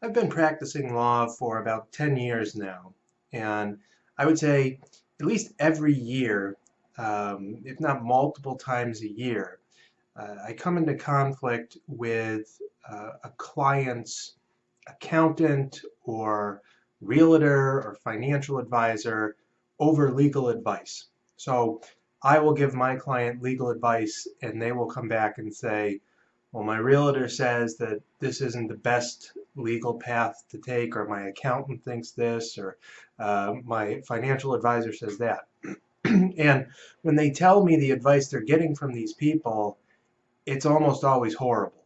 I've been practicing law for about 10 years now, and I would say at least every year, if not multiple times a year, I come into conflict with a client's accountant or realtor or financial advisor over legal advice. So I will give my client legal advice, and they will come back and say, well, my realtor says that this isn't the best legal path to take, or my accountant thinks this, or my financial advisor says that. And when they tell me the advice they're getting from these people, it's almost always horrible.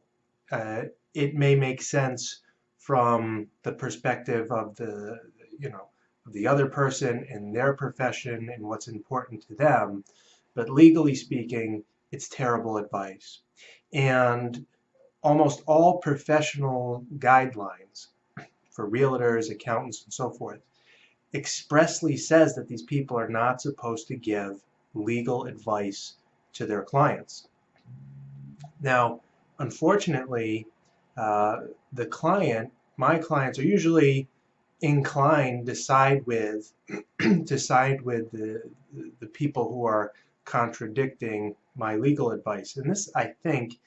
Uh, it may make sense from the perspective of the other person and their profession and what's important to them, but legally speaking, it's terrible advice. And almost all professional guidelines for realtors, accountants, and so forth expressly says that these people are not supposed to give legal advice to their clients. Now, unfortunately, uh, my clients are usually inclined to side with the people who are contradicting my legal advice. And this, I think,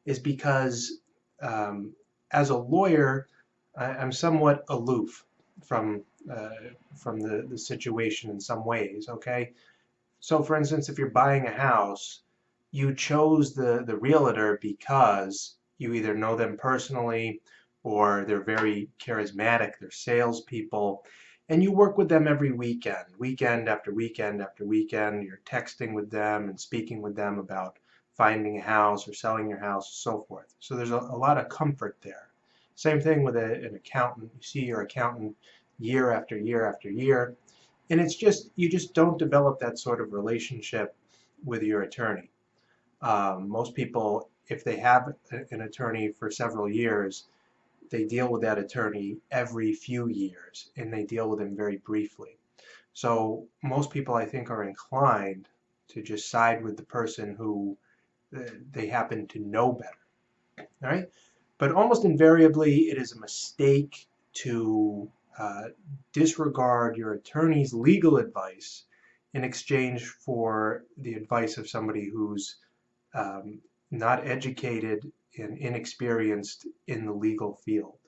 is because um, as a lawyer, I'm somewhat aloof from uh, from the situation in some ways. Okay, so for instance, if you're buying a house, you chose the realtor because you either know them personally or they're very charismatic, they're salespeople, and you work with them every weekend, weekend after weekend after weekend. You're texting with them and speaking with them about finding a house or selling your house, and so forth. So there's a lot of comfort there. Same thing with an accountant. You see your accountant year after year after year, and it's just you just don't develop that sort of relationship with your attorney. Most people, if they have an attorney for several years, they deal with that attorney every few years, and they deal with him very briefly. So most people, I think, are inclined to just side with the person who they happen to know better. All right, but almost invariably, it is a mistake to disregard your attorney's legal advice in exchange for the advice of somebody who's um, not educated and inexperienced in the legal field.